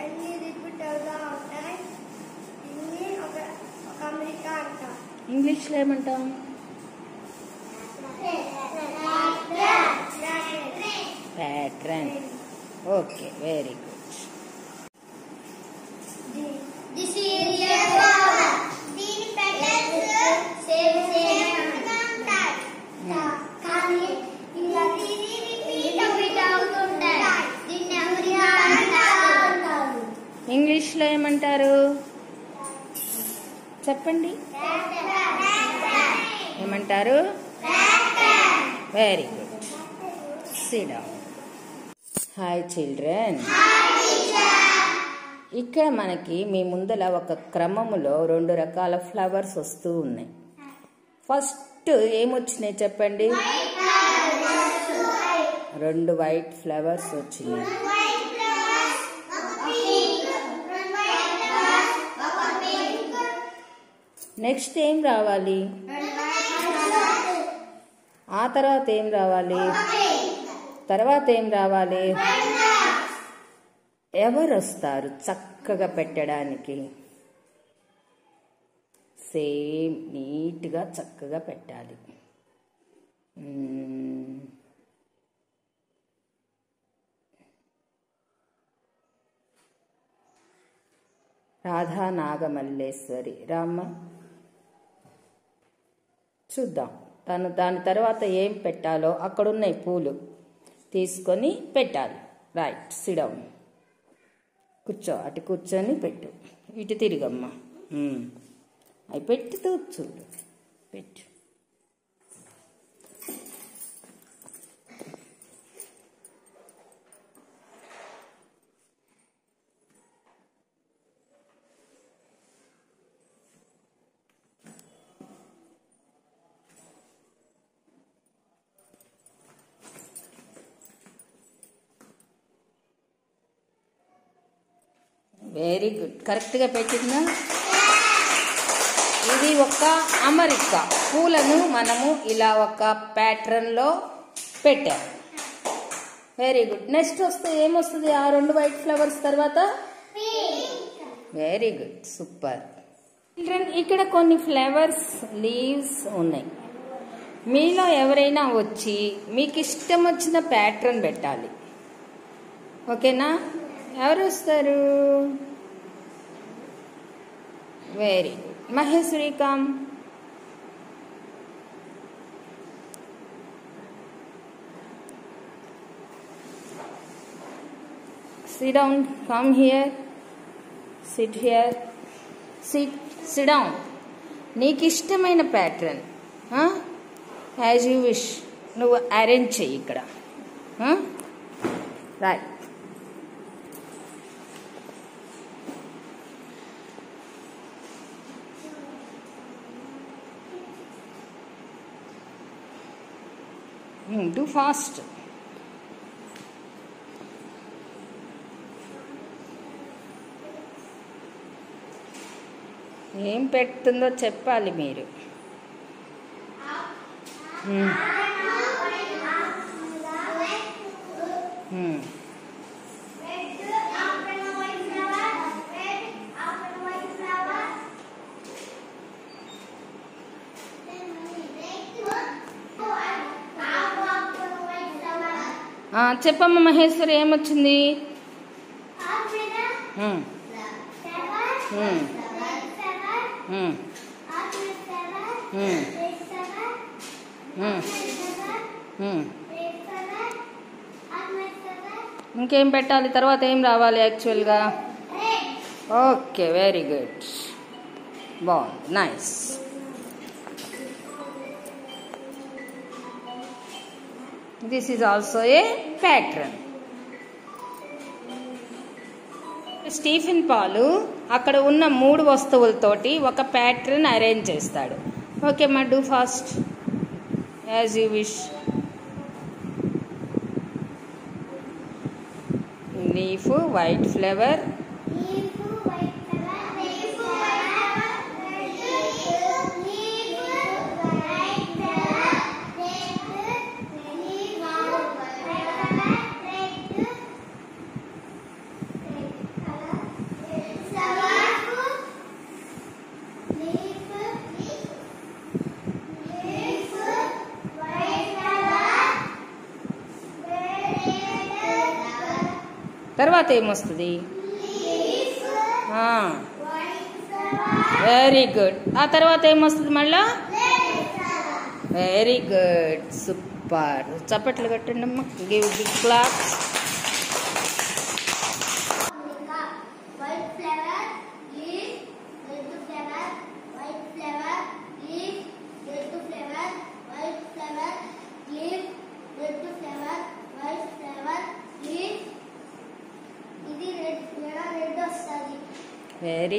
అన్ని రిపీట్ అవుతా ఉంటాయి. ఇన్ని ఒక అమెరికా అంటాం. ఇంగ్లీష్లో ఏమంటాం? ప్యాట్రన్. Okay, very good. ఇంగ్లీష్లో ఏమంటారు చెప్పండి? ఏమంటారు? Very good. SIT down. Hi children. ఇక్కడ మనకి మీ ముందల ఒక క్రమములో 2 రకాల ఫ్లవర్స్ వస్తూ ఉన్నాయి. ఫస్ట్ ఏమొచ్చినాయి చెప్పండి? 2 వైట్ ఫ్లవర్స్ వచ్చినాయి. నెక్స్ట్ ఏం రావాలి? ఆ తర్వాత ఏం రావాలి? తర్వాత ఏం రావాలి? ఎవరు వస్తారు చక్కగా పెట్టడానికి? సేమ్ నీట్గా చక్కగా పెట్టాలి. రాధా నాగమల్లేశ్వరి రామ్మ చూద్దాం. దాని తర్వాత ఏం పెట్టాలో అక్కడున్నాయి పూలు తీసుకొని పెట్టాలి. Right, SIT down. కూర్చో, అటు కూర్చొని పెట్టు. ఇటు తిరిగమ్మా. అవి పెట్టుతూ చూడు. పెట్టు. వెరీ గుడ్, కరెక్ట్గా పెట్టిందా? ఇది ఒక అమరిక. పూలను మనము ఇలా ఒక ప్యాటర్న్లో పెట్టాం. Very good. నెక్స్ట్ వస్తే ఏమొస్తుంది? ఆ 2 వైట్ ఫ్లవర్స్ తర్వాత? Very good, super. చిల్డ్రన్, ఇక్కడ కొన్ని ఫ్లవర్స్ లీవ్స్ ఉన్నాయి. మీలో ఎవరైనా వచ్చి మీకు ఇష్టం వచ్చిన ప్యాటర్న్ పెట్టాలి. ఓకేనా? ఎవరు వస్తారు? Very good. Maheshwari come. Sit down. Come here. Sit here. Sit down. నీకు ఇష్టమైన ప్యాటర్న్ యాజ్ యూ విష్ నువ్వు అరేంజ్ చెయ్యి ఇక్కడ. రైట్. Do fast. ఏం పెడుతుందో చెప్పాలి మీరు. చెప్పమ్మా మహేశ్వరి, ఏమొచ్చింది? ఇంకేం పెట్టాలి? తర్వాత ఏం రావాలి యాక్చువల్గా? ఓకే, వెరీ గుడ్, బాగుంది, nice. This is also a pattern. Stephen పాలు అక్కడ ఉన్న 3 వస్తువులతోటి ఒక ప్యాటర్న్ అరేంజ్ చేస్తాడు. ఓకే మా, do fast as you wish. Leaf, white flower, తర్వాత ఏమొస్తుంది? Very good. ఆ తర్వాత ఏమొస్తుంది మళ్ళా? Very good, super. చప్పట్లు కట్టండి అమ్మా. Give big claps. వెరీ